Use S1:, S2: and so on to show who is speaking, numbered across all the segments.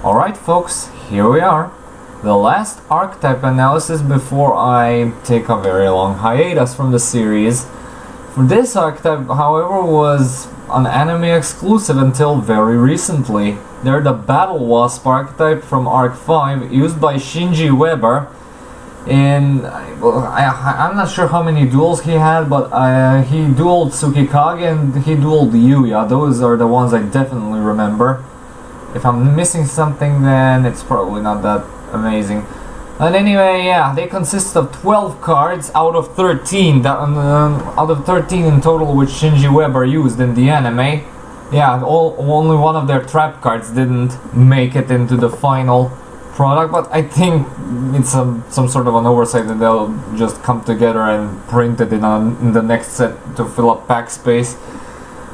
S1: Alright folks, here we are. The last archetype analysis before I take a very long hiatus from the series. This archetype, however, was an anime exclusive until very recently. They're the Battlewasp archetype from Arc 5, used by Shinji Weber. I'm not sure how many duels he had, but he dueled Tsukikage and he dueled Yuya. Those are the ones I definitely remember. If I'm missing something, then it's probably not that amazing. And anyway, yeah, they consist of 12 cards out of 13. Out of 13 in total, which Shinji Weber used in the anime. Yeah, only one of their trap cards didn't make it into the final product, but I think it's some sort of an oversight that they'll just come together and print it in the next set to fill up pack space.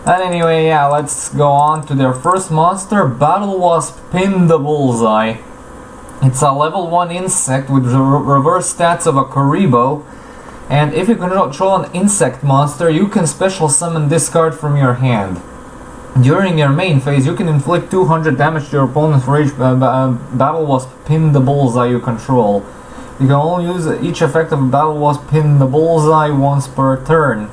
S1: And anyway, yeah, let's go on to their first monster, Battlewasp Pin the Bullseye. It's a level 1 insect with reverse stats of a Karibo, and if you control an insect monster, you can special summon this card from your hand. During your main phase, you can inflict 200 damage to your opponent for each Battlewasp Pin the Bullseye you control. You can only use each effect of Battlewasp Pin the Bullseye once per turn.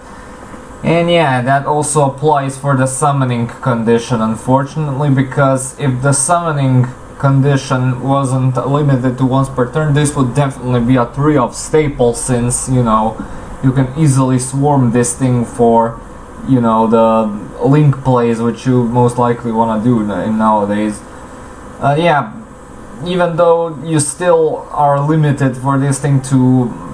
S1: And yeah, that also applies for the summoning condition, unfortunately, because if the summoning condition wasn't limited to once per turn, this would definitely be a 3 of staple, since, you know, you can easily swarm this thing for, you know, the link plays which you most likely want to do nowadays. Yeah, even though you still are limited for this thing to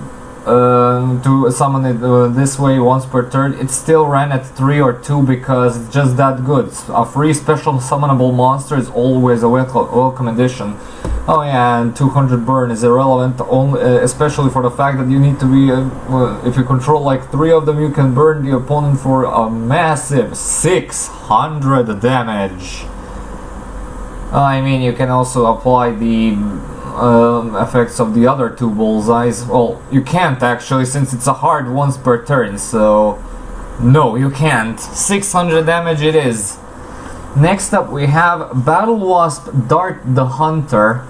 S1: summon it this way once per turn, it still ran at 3 or 2 because it's just that good. A free special summonable monster is always a welcome addition. Oh yeah, and 200 burn is irrelevant, only, especially for the fact that you need to be, if you control like 3 of them, you can burn the opponent for a massive 600 damage. I mean, you can also apply the effects of the other 2 bullseyes. Well, you can't actually, since it's a hard once per turn, so no, you can't. 600 damage it is. Next up we have Battlewasp Dart the Hunter.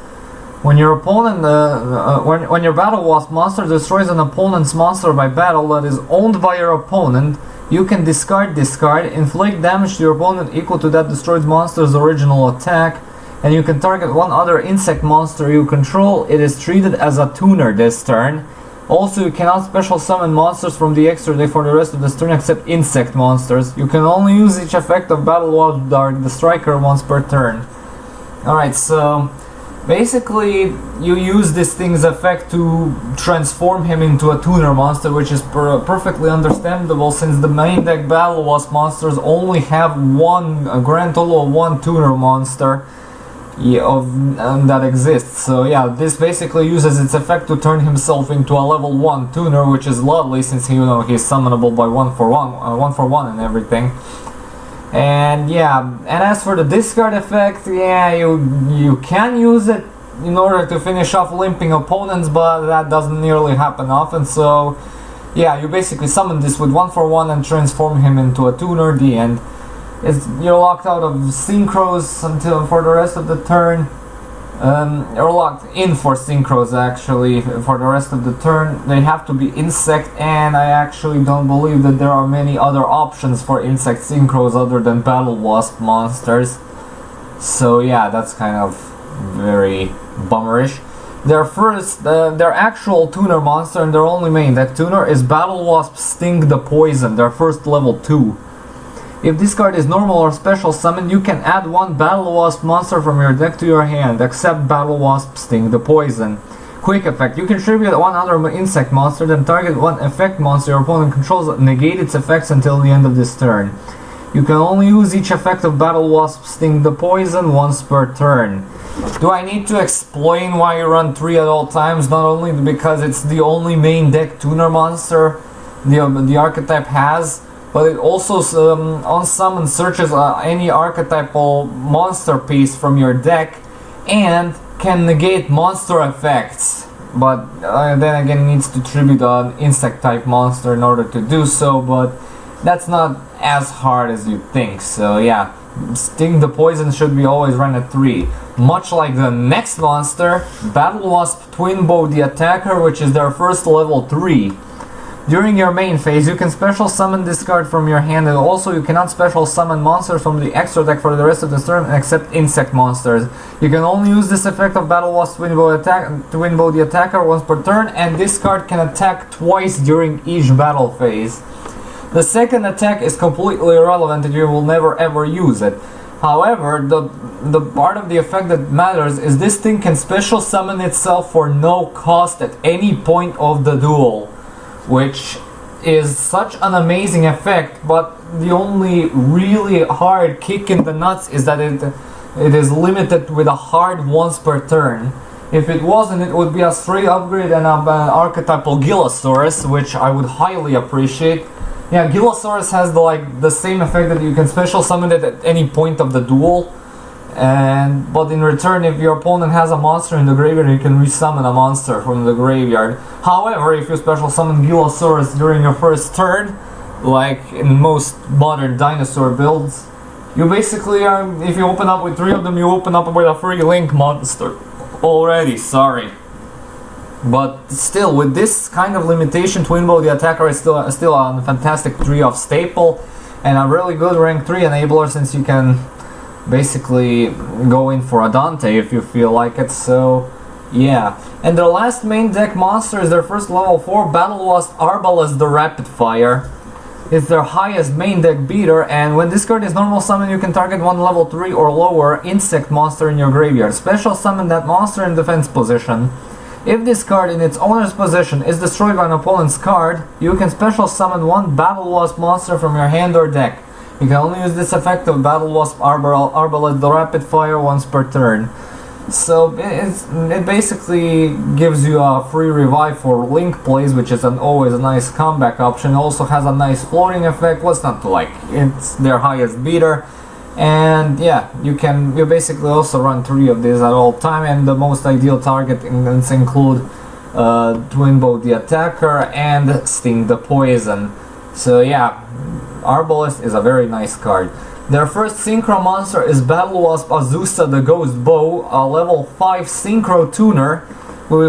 S1: When your opponent, when your Battlewasp monster destroys an opponent's monster by battle that is owned by your opponent, you can discard this card, inflict damage to your opponent equal to that destroyed monster's original attack, and you can target one other insect monster you control. It is treated as a tuner this turn. Also, you cannot special summon monsters from the extra deck for the rest of this turn except insect monsters. You can only use each effect of Battlewasp Dart the Striker once per turn. Alright, so basically you use this thing's effect to transform him into a tuner monster, which is perfectly understandable since the main deck Battlewasp monsters only have a grand total of 1 tuner monster that exists. So yeah, this basically uses its effect to turn himself into a level 1 tuner, which is lovely since he's summonable by 1 for 1 and everything. And yeah, and as for the discard effect, yeah, you can use it in order to finish off limping opponents, but that doesn't nearly happen often. So yeah, you basically summon this with 1 for 1 and transform him into a tuner. The end. You're locked out of synchros for the rest of the turn. You're locked in for synchros actually for the rest of the turn. They have to be insect, and I actually don't believe that there are many other options for insect synchros other than Battlewasp monsters. So yeah, that's kind of very bummerish. Their actual tuner monster and their only main deck tuner is Battlewasp Sting the Poison, their first level 2. If this card is normal or special summon, you can add 1 Battlewasp monster from your deck to your hand, except Battlewasp Sting the Poison. Quick effect: you can tribute 1 other insect monster, then target 1 effect monster your opponent controls, negate its effects until the end of this turn. You can only use each effect of Battlewasp Sting the Poison once per turn. Do I need to explain why you run 3 at all times? Not only because it's the only main deck tuner monster the archetype has, but it also on summon searches any archetypal monster piece from your deck and can negate monster effects. But then again, it needs to tribute an insect type monster in order to do so, but that's not as hard as you think. So yeah, Sting the Poison should be always run at 3. much like the next monster, Battlewasp Twingo the Attacker, which is their first level 3. During your main phase, you can special summon this card from your hand, and also you cannot special summon monsters from the extra deck for the rest of the turn except insect monsters. You can only use this effect of Battlewasp Twingo the Attacker once per turn, and this card can attack twice during each battle phase. The second attack is completely irrelevant and you will never ever use it. However, the part of the effect that matters is this thing can special summon itself for no cost at any point of the duel, which is such an amazing effect, but the only really hard kick in the nuts is that it is limited with a hard once per turn. If it wasn't, it would be a straight upgrade and an archetypal Gillosaurus, which I would highly appreciate. Yeah, Gillosaurus has the same effect that you can special summon it at any point of the duel, but in return, if your opponent has a monster in the graveyard, you can resummon a monster from the graveyard. However, if you special summon Gillosaurus during your first turn, like in most modern dinosaur builds, you basically if you open up with 3 of them, you open up with a free Link monster already. Sorry. But still, with this kind of limitation, Twingo the Attacker is still a fantastic 3-off staple and a really good rank 3 enabler, since you can basically go in for a Dante if you feel like it. So yeah. And their last main deck monster is their first level 4 Battlewasp Arbalest the Rapid Fire. It's their highest main deck beater, and when this card is normal summon, you can target one level 3 or lower insect monster in your graveyard. Special summon that monster in defense position. If this card in its owner's possession is destroyed by an opponent's card, you can special summon one Battlewasp monster from your hand or deck. You can only use this effect of Battlewasp Arbalest the Rapid Fire once per turn. So it basically gives you a free revive for Link plays, which is always a nice comeback option. It also has a nice floating effect. What's not to like? It's their highest beater. And yeah, you basically also run 3 of these at all time, and the most ideal targets include Twingo the Attacker and Sting the Poison. So yeah, Arbalest is a very nice card. Their first Synchro Monster is Battlewasp Azusa the Ghost Bow, a level 5 Synchro Tuner who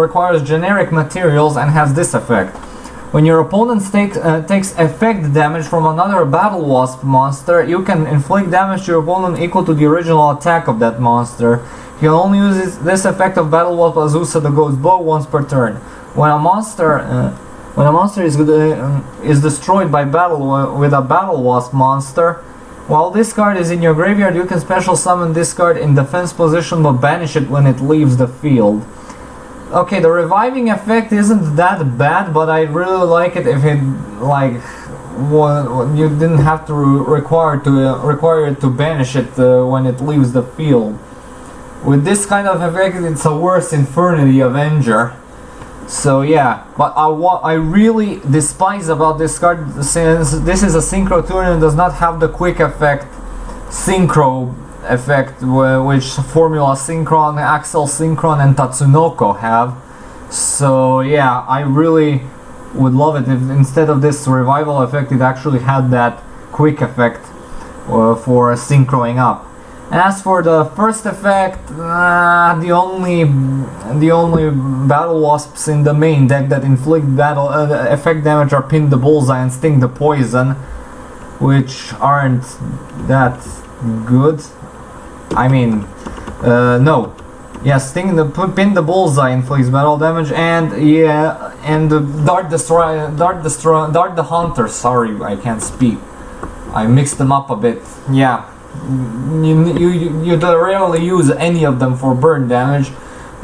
S1: requires generic materials and has this effect. When your opponent takes effect damage from another Battlewasp monster, you can inflict damage to your opponent equal to the original attack of that monster. You can only use this effect of Battlewasp Azusa the Ghost Bow once per turn. When a monster is destroyed by battle with a Battlewasp monster, while this card is in your graveyard, you can special summon this card in defense position but banish it when it leaves the field. Okay, the reviving effect isn't that bad, but I really like it if it you didn't have to require it to banish it when it leaves the field. With this kind of effect, it's a worse Infernity Avenger. So yeah, but I really despise about this card, since this is a Synchro Tuner and does not have the quick effect Synchro effect which Formula Synchron, Axel Synchron and Tatsunoko have. So yeah, I really would love it if instead of this revival effect it actually had that quick effect for synchroing up. And as for the first effect, the only Battlewasps in the main deck that inflict effect damage are Pin the Bullseye and Sting the Poison, which aren't that good. I mean, no. Yeah, Pin the Bullseye inflicts battle damage, and yeah, and Dart the Hunter. Sorry, I can't speak. I mixed them up a bit. Yeah, you rarely use any of them for burn damage.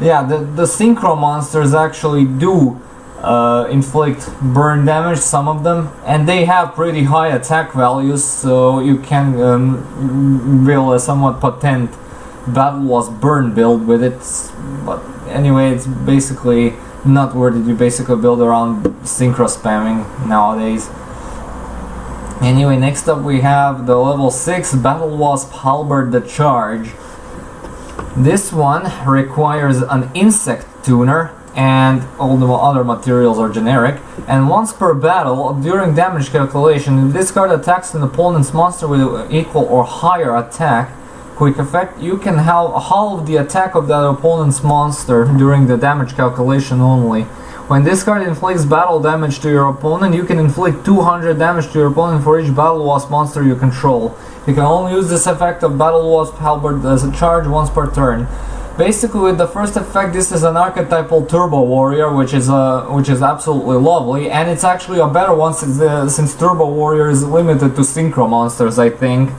S1: Yeah, the Synchro monsters actually do inflict burn damage, some of them, and they have pretty high attack values, so you can build a somewhat potent Battlewasp burn build with it. But anyway, it's basically not worth it. You basically build around synchro spamming nowadays. Anyway, next up we have the level 6 Battlewasp Halberd the Charge. This one requires an insect tuner, and all the other materials are generic. And once per battle, during damage calculation, if this card attacks an opponent's monster with equal or higher attack, quick effect, you can halve the attack of that opponent's monster during the damage calculation only. When this card inflicts battle damage to your opponent, you can inflict 200 damage to your opponent for each Battlewasp monster you control. You can only use this effect of Battlewasp Halberd as a charge once per turn. Basically, with the first effect, this is an archetypal Turbo Warrior, which is absolutely lovely, and it's actually a better one since Turbo Warrior is limited to Synchro Monsters, I think.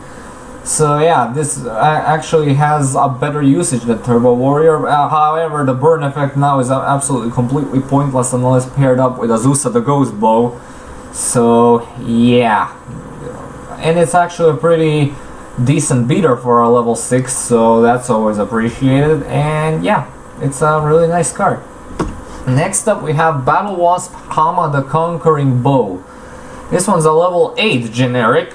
S1: So yeah, this actually has a better usage than Turbo Warrior. However, the burn effect now is absolutely completely pointless unless paired up with Azusa the Ghost Bow. So yeah, and it's actually a pretty decent beater for a level 6, so that's always appreciated. And yeah, it's a really nice card. Next up we have Battlewasp Hama the Conquering Bow. This one's a level 8 generic.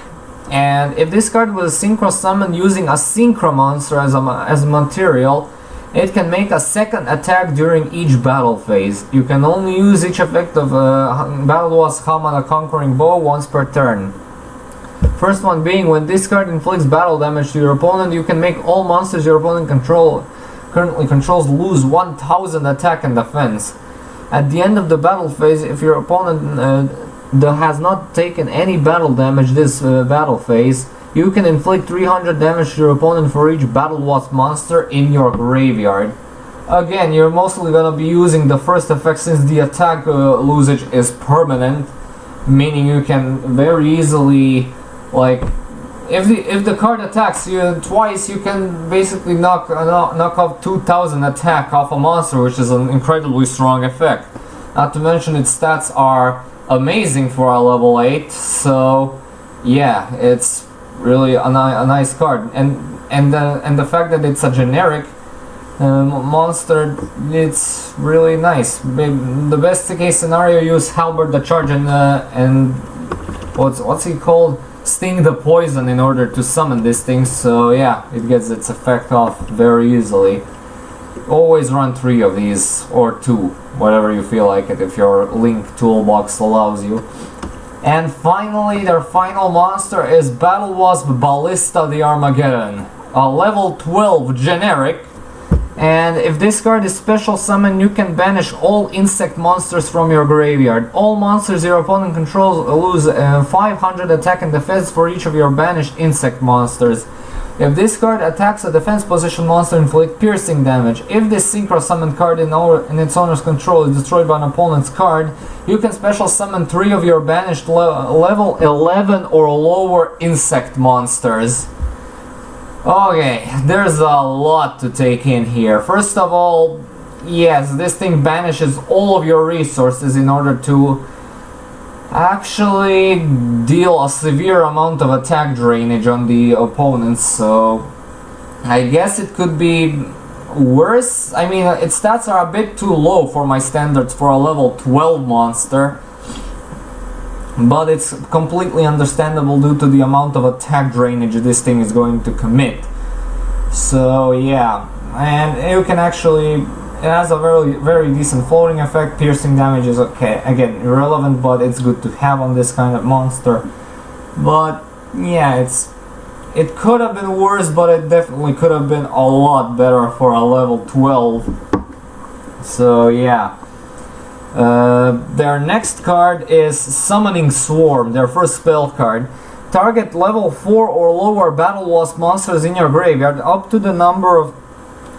S1: And if this card was synchro summoned using a Synchro Monster as a material, it can make a second attack during each battle phase. You can only use each effect of Battlewasp Hama the Conquering Bow once per turn. First one being, when this card inflicts battle damage to your opponent, you can make all monsters your opponent currently controls lose 1000 attack and defense. At the end of the battle phase, if your opponent has not taken any battle damage this battle phase, you can inflict 300 damage to your opponent for each Battlewasp monster in your graveyard. Again, you're mostly gonna be using the first effect since the attack losage is permanent, meaning you can very easily, like, if the card attacks you twice, you can basically knock off 2000 attack off a monster, which is an incredibly strong effect. Not to mention its stats are amazing for a level 8, so yeah, it's really a nice card. And the fact that it's a generic monster, it's really nice. The best case scenario, use Halberd the charge and what's he called? Sting the poison in order to summon this thing, so yeah, it gets its effect off very easily. Always run 3 of these, or 2, whatever you feel like it, if your Link toolbox allows you. And finally, their final monster is Battlewasp Ballista the Armageddon, a level 12 generic. And if this card is special summoned, you can banish all insect monsters from your graveyard. All monsters your opponent controls lose 500 attack and defense for each of your banished insect monsters. If this card attacks a defense position monster, inflict piercing damage. If this synchro summoned card in its owner's control is destroyed by an opponent's card, you can special summon 3 of your banished level 11 or lower insect monsters. Okay, there's a lot to take in here. First of all, yes, this thing banishes all of your resources in order to actually deal a severe amount of attack drainage on the opponents, so I guess it could be worse. I mean, its stats are a bit too low for my standards for a level 12 monster, but it's completely understandable due to the amount of attack drainage this thing is going to commit. So yeah, and you can actually, it has a very decent floating effect. Piercing damage is okay, again irrelevant, but it's good to have on this kind of monster. But yeah, it could have been worse, but it definitely could have been a lot better for a level 12. So yeah. Their next card is Summoning Swarm, their first spell card. Target level 4 or lower Battlewasp monsters in your graveyard up to the number of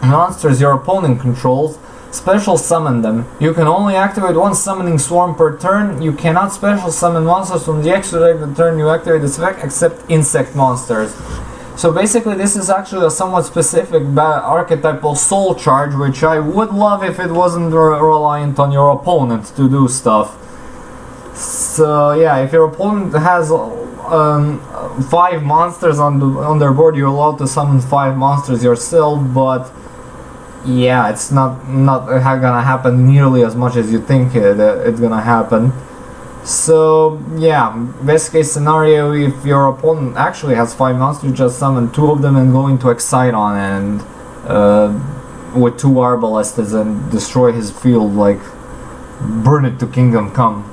S1: monsters your opponent controls. Special summon them. You can only activate 1 Summoning Swarm per turn. You cannot special summon monsters from the extra deck the turn you activate this effect except insect monsters. So basically this is actually a somewhat specific archetypal soul charge, which I would love if it wasn't reliant on your opponent to do stuff. So yeah, if your opponent has 5 monsters on their board, you're allowed to summon 5 monsters yourself, but yeah, it's not gonna happen nearly as much as you think it's gonna happen. So yeah, best case scenario, if your opponent actually has 5 monsters, you just summon 2 of them and go into Exciton and with 2 Arbalests and destroy his field, like burn it to Kingdom Come.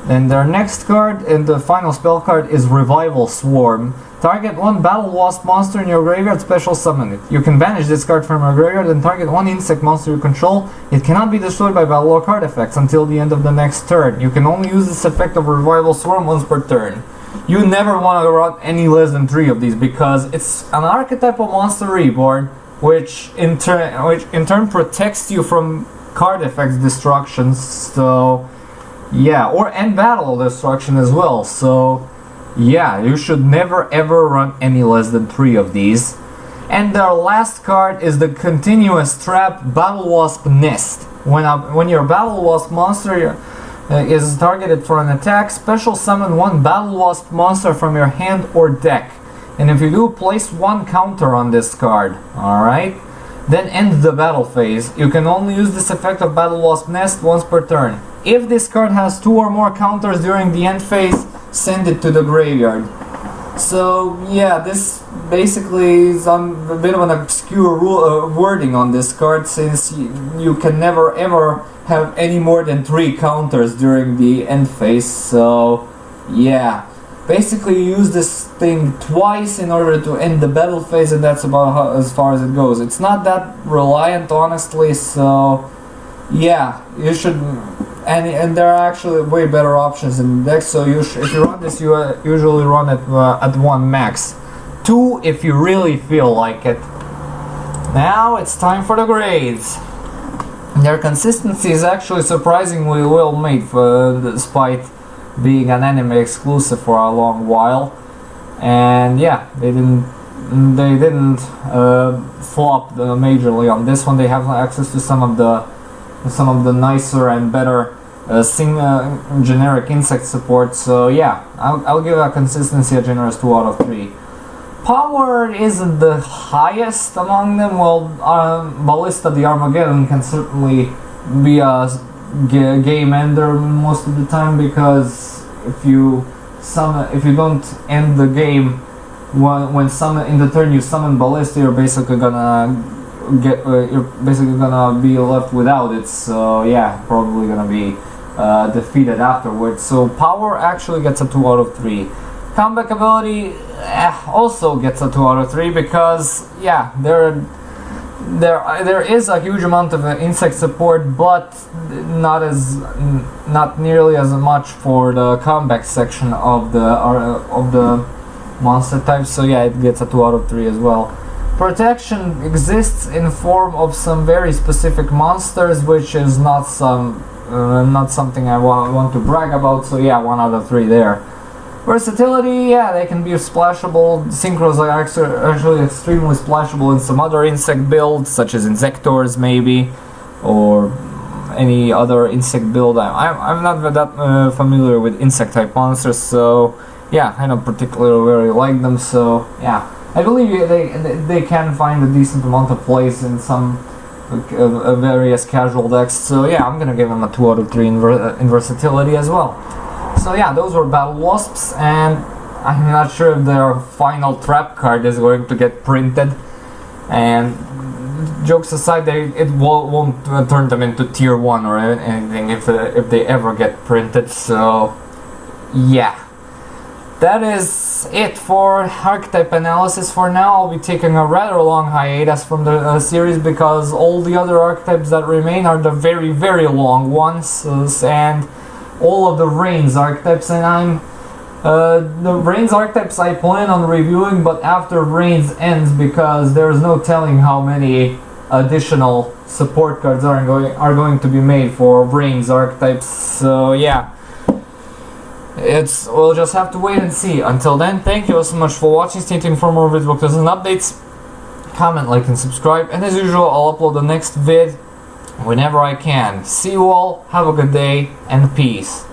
S1: And their next card and the final spell card is Revival Swarm. Target one Battlewasp monster in your graveyard, special summon it. You can banish this card from your graveyard and target one insect monster you control. It cannot be destroyed by battle or card effects until the end of the next turn. You can only use this effect of Revival Swarm once per turn. You never want to run any less than 3 of these because it's an archetypal monster reborn, which in turn protects you from card effects destructions. So yeah, or end battle destruction as well. So yeah, you should never ever run any less than 3 of these. And our last card is the continuous trap Battlewasp Nest. When your Battlewasp monster is targeted for an attack, special summon one Battlewasp monster from your hand or deck. And if you do, place 1 counter on this card. Alright? Then end the battle phase. You can only use this effect of Battlewasp Nest once per turn. If this card has 2 or more counters during the end phase, send it to the graveyard. So yeah, this basically is a bit of an obscure wording on this card, since you can never ever have any more than 3 counters during the end phase. So yeah, basically you use this thing twice in order to end the battle phase, and that's about as far as it goes. It's not that reliant, honestly, so yeah, you should. And there are actually way better options in the deck, so if you run this, you usually run it at 1 max. 2 if you really feel like it. Now it's time for the grades. Their consistency is actually surprisingly well made, despite being an anime exclusive for a long while. And yeah, they didn't flop majorly on this one. They have access to some of the nicer and better generic insect support. So yeah, I'll give a consistency a generous 2 out of 3. Power isn't the highest among them. Well, Ballista the Armageddon can certainly be a game ender most of the time, because if you don't end the game when in the turn you summon Ballista, you're basically gonna be left without it. So yeah, probably gonna be defeated afterwards. So power actually gets a 2 out of 3. Comeback ability also gets a 2 out of 3, because yeah, there is a huge amount of insect support, but not nearly as much for the comeback section of the monster type. So yeah, it gets a 2 out of 3 as well. Protection exists in form of some very specific monsters, which is not something I want to brag about. So yeah, 1 out of 3 there. Versatility, yeah, they can be splashable. Synchros are actually extremely splashable in some other insect builds, such as Insectors maybe, or any other insect build. I'm not that familiar with insect type monsters, so yeah, I don't particularly really like them. So yeah, I believe they can find a decent amount of place in some various casual decks. So yeah, I'm gonna give them a 2 out of 3 in versatility as well. So yeah, those were Battlewasps, and I'm not sure if their final trap card is going to get printed. And jokes aside, it won't turn them into tier 1 or anything if they ever get printed. So yeah, that is it for archetype analysis for now. I'll be taking a rather long hiatus from the series, because all the other archetypes that remain are the very, very long ones, and all of the Reigns archetypes, and the Reigns archetypes I plan on reviewing, but after Reigns ends, because there's no telling how many additional support cards are going to be made for Reigns archetypes. So yeah, we'll just have to wait and see. Until then, thank you so much for watching. Stay tuned for more videos and updates. Comment, like, and subscribe, and as usual, I'll upload the next vid whenever I can. See you all, have a good day, and peace.